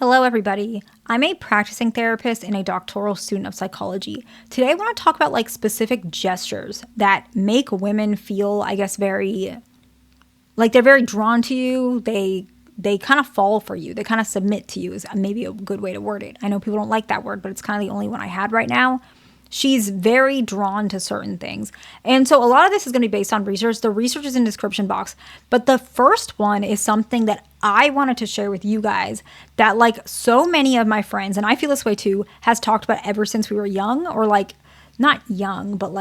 Hello, everybody. I'm a practicing therapist and a doctoral student of psychology. Today, I want to talk about specific gestures that make women feel, very they're very drawn to you. They kind of fall for you. They kind of submit to you is maybe a good way to word it. I know people don't like that word, but it's kind of the only one I had right now. She's very drawn to certain things. And so a lot of this is going to be based on research. The research is in the description box. But the first one is something that I wanted to share with you guys that so many of my friends, and I feel this way too, has talked about ever since we were young, or not young, but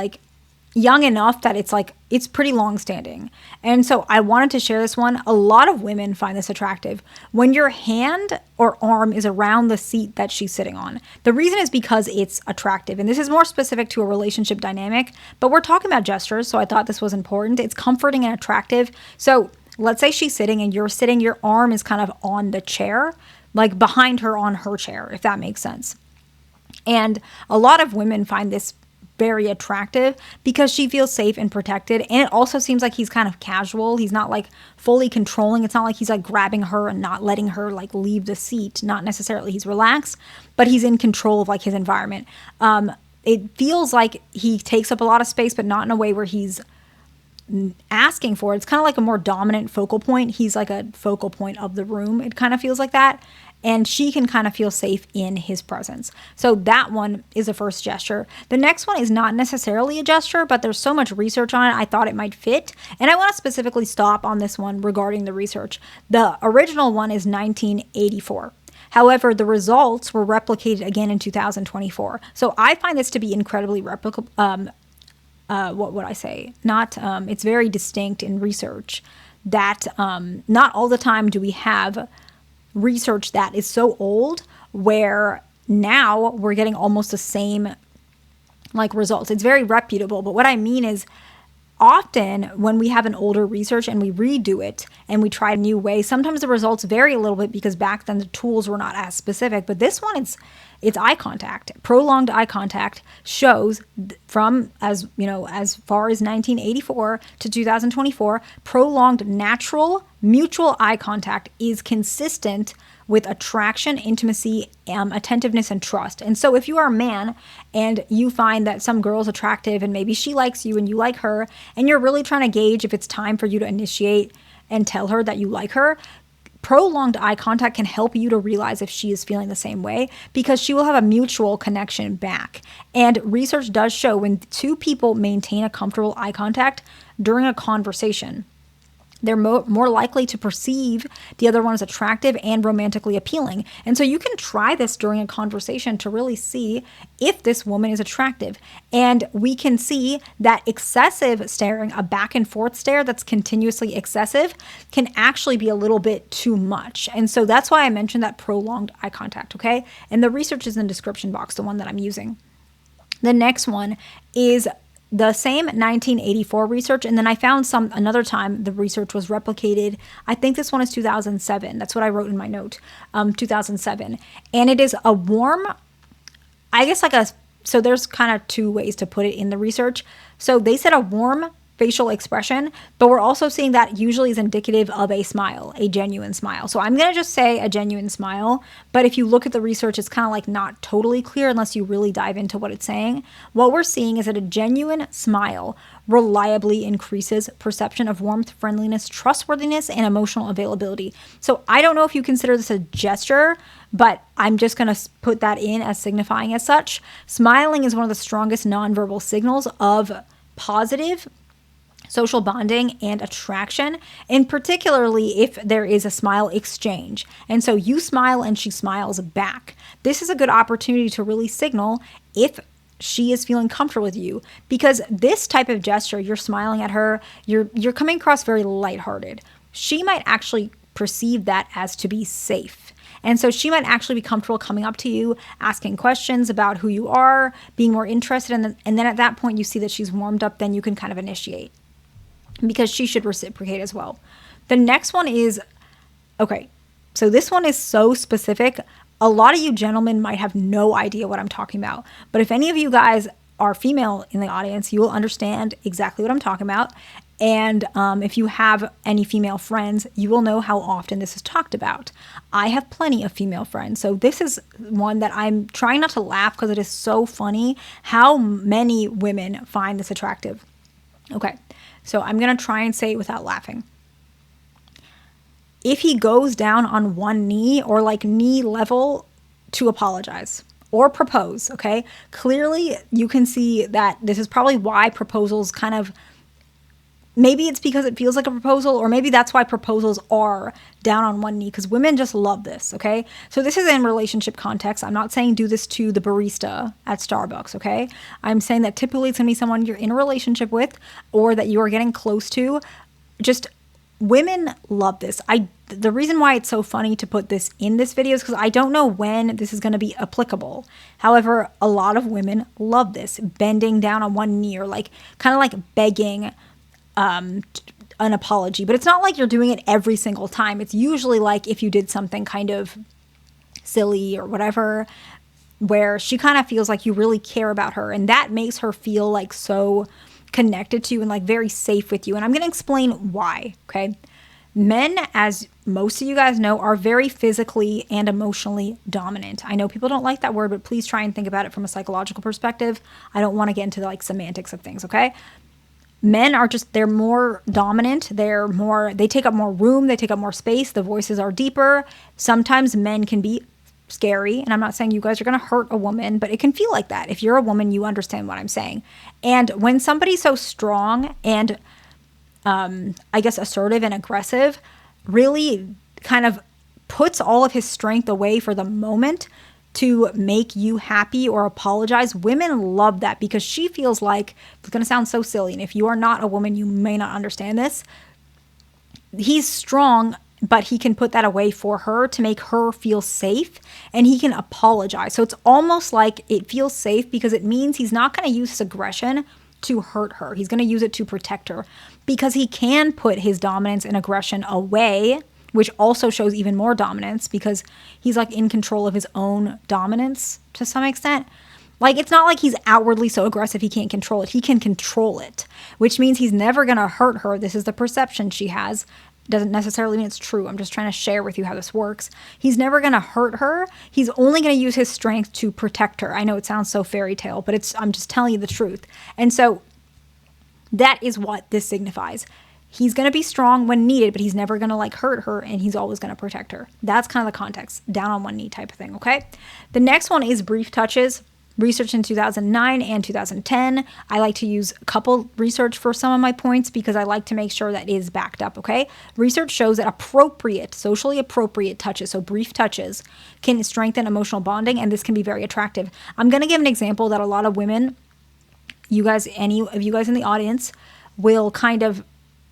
young enough that it's pretty long standing. And so I wanted to share this one. A lot of women find this attractive when your hand or arm is around the seat that she's sitting on. The reason is because it's attractive, and this is more specific to a relationship dynamic, but we're talking about gestures, so I thought this was important. It's comforting and attractive. So let's say she's sitting and you're sitting, your arm is kind of on the chair, behind her on her chair, if that makes sense. And a lot of women find this very attractive because she feels safe and protected. And it also seems like he's kind of casual. He's not fully controlling. It's not like he's grabbing her and not letting her leave the seat. Not necessarily. He's relaxed, but he's in control of his environment. It feels like he takes up a lot of space, but not in a way where he's asking for it. It's kind of like a more dominant focal point. He's like a focal point of the room. It kind of feels like that. And she can kind of feel safe in his presence. So that one is the first gesture. The next one is not necessarily a gesture, but there's so much research on it, I thought it might fit. And I want to specifically stop on this one regarding the research. The original one is 1984. However, the results were replicated again in 2024. So I find this to be incredibly replicable. What would I say? It's very distinct in research that not all the time do we have research that is so old where now we're getting almost the same results. It's very reputable. But what I mean is often when we have an older research and we redo it and we try a new way, sometimes the results vary a little bit because back then the tools were not as specific. But this one, it's eye contact. Prolonged eye contact shows from as far as 1984 to 2024, prolonged natural mutual eye contact is consistent with attraction, intimacy, attentiveness, and trust. And so if you are a man and you find that some girl's attractive and maybe she likes you and you like her, and you're really trying to gauge if it's time for you to initiate and tell her that you like her, prolonged eye contact can help you to realize if she is feeling the same way because she will have a mutual connection back. And research does show when two people maintain a comfortable eye contact during a conversation, they're more likely to perceive the other one as attractive and romantically appealing. And so you can try this during a conversation to really see if this woman is attractive. And we can see that excessive staring, a back and forth stare that's continuously excessive, can actually be a little bit too much. And so that's why I mentioned that prolonged eye contact, okay? And the research is in the description box, the one that I'm using. The next one is the same 1984 research, and then I found another time the research was replicated. I think this one is 2007. That's what I wrote in my note, 2007. And it is a warm, so there's kind of two ways to put it in the research. So they said a warm facial expression, but we're also seeing that usually is indicative of a smile, a genuine smile. So I'm going to just say a genuine smile, but if you look at the research, it's kind of not totally clear unless you really dive into what it's saying. What we're seeing is that a genuine smile reliably increases perception of warmth, friendliness, trustworthiness, and emotional availability. So I don't know if you consider this a gesture, but I'm just going to put that in as signifying as such. Smiling is one of the strongest nonverbal signals of positive social bonding and attraction, and particularly if there is a smile exchange. And so you smile and she smiles back. This is a good opportunity to really signal if she is feeling comfortable with you, because this type of gesture, you're smiling at her, you're coming across very lighthearted. She might actually perceive that as to be safe. And so she might actually be comfortable coming up to you, asking questions about who you are, being more interested, and then at that point you see that she's warmed up, then you can kind of initiate, because she should reciprocate as well. The next one is, okay, so this one is so specific. A lot of you gentlemen might have no idea what I'm talking about. But if any of you guys are female in the audience, you will understand exactly what I'm talking about. And if you have any female friends, you will know how often this is talked about. I have plenty of female friends. So this is one that I'm trying not to laugh because it is so funny how many women find this attractive. Okay, so I'm going to try and say it without laughing. If he goes down on one knee or like knee level to apologize or propose, okay? Clearly, you can see that this is probably why proposals kind of, maybe it's because it feels like a proposal, or maybe that's why proposals are down on one knee, because women just love this, okay? So this is in relationship context. I'm not saying do this to the barista at Starbucks, okay? I'm saying that typically it's going to be someone you're in a relationship with or that you are getting close to. Just women love this. The reason why it's so funny to put this in this video is because I don't know when this is going to be applicable. However, a lot of women love this, bending down on one knee or like kind of like begging an apology. But it's not like you're doing it every single time. It's usually like if you did something kind of silly or whatever, where she kind of feels like you really care about her, and that makes her feel like so connected to you and like very safe with you. And I'm going to explain why, okay? Men, as most of you guys know, are very physically and emotionally dominant. I know people don't like that word, but please try and think about it from a psychological perspective. I don't want to get into the like semantics of things, okay? Men are just, they're more dominant. They take up more room. They take up more space. The voices are deeper. Sometimes men can be scary. And I'm not saying you guys are going to hurt a woman, but it can feel like that. If you're a woman, you understand what I'm saying. And when somebody's so strong and I guess assertive and aggressive, really kind of puts all of his strength away for the moment to make you happy or apologize. Women love that because she feels like, it's going to sound so silly, and if you are not a woman, you may not understand this. He's strong, but he can put that away for her to make her feel safe, and he can apologize. So it's almost like it feels safe because it means he's not going to use his aggression to hurt her. He's going to use it to protect her because he can put his dominance and aggression away, which also shows even more dominance because he's like in control of his own dominance to some extent. Like, it's not like he's outwardly so aggressive he can't control it. He can control it, which means he's never going to hurt her. This is the perception she has. Doesn't necessarily mean it's true. I'm just trying to share with you how this works. He's never going to hurt her. He's only going to use his strength to protect her. I know it sounds so fairy tale, but I'm just telling you the truth. And so that is what this signifies. He's going to be strong when needed, but he's never going to like hurt her, and he's always going to protect her. That's kind of the context, down on one knee type of thing, okay? The next one is brief touches. Research in 2009 and 2010. I like to use couple research for some of my points because I like to make sure that it is backed up, okay? Research shows that appropriate, socially appropriate touches, so brief touches, can strengthen emotional bonding, and this can be very attractive. I'm going to give an example that a lot of women, you guys, any of you guys in the audience, will kind of,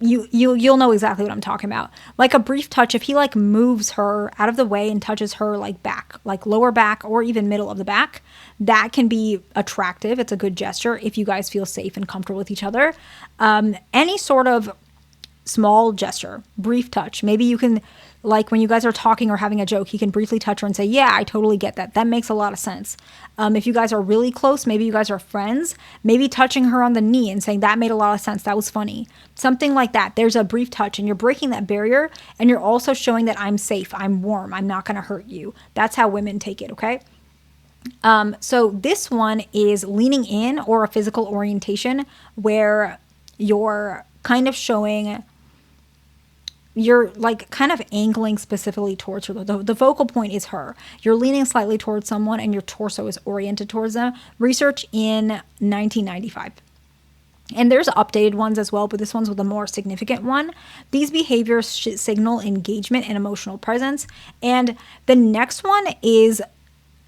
you'll know exactly what I'm talking about. Like a brief touch, if he like moves her out of the way and touches her like back, like lower back or even middle of the back, that can be attractive. It's a good gesture if you guys feel safe and comfortable with each other. Any sort of small gesture, brief touch. Maybe you can, like when you guys are talking or having a joke, he can briefly touch her and say, yeah, I totally get that. That makes a lot of sense. If you guys are really close, maybe you guys are friends, maybe touching her on the knee and saying, that made a lot of sense. That was funny. Something like that. There's a brief touch and you're breaking that barrier, and you're also showing that I'm safe, I'm warm, I'm not going to hurt you. That's how women take it, okay? So this one is leaning in, or a physical orientation, where you're kind of showing, you're like kind of angling specifically towards her. The focal point is her. You're leaning slightly towards someone and your torso is oriented towards them. Research in 1995. And there's updated ones as well, but this one's with a more significant one. These behaviors signal engagement and emotional presence. And the next one is,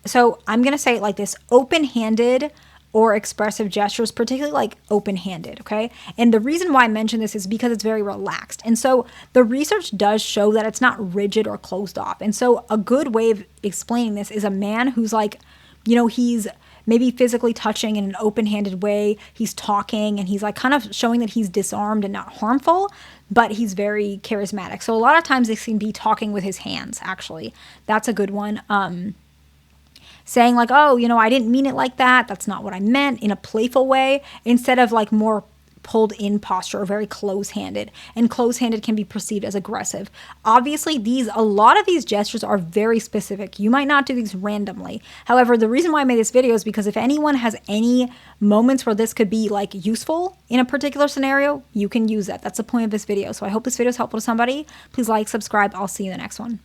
so I'm going to say it like this: open-handed or expressive gestures, particularly like open-handed, okay? And the reason why I mention this is because it's very relaxed. And so the research does show that it's not rigid or closed off. And so a good way of explaining this is a man who's like, you know, he's maybe physically touching in an open-handed way. He's talking and he's like kind of showing that he's disarmed and not harmful, but he's very charismatic. So a lot of times this can be talking with his hands, actually. That's a good one. Saying like, oh, you know, I didn't mean it like that. That's not what I meant, in a playful way, instead of like more pulled in posture or very close-handed, and close-handed can be perceived as aggressive. Obviously, a lot of these gestures are very specific. You might not do these randomly. However, the reason why I made this video is because if anyone has any moments where this could be like useful in a particular scenario, you can use that. That's the point of this video. So I hope this video is helpful to somebody. Please like, subscribe. I'll see you in the next one.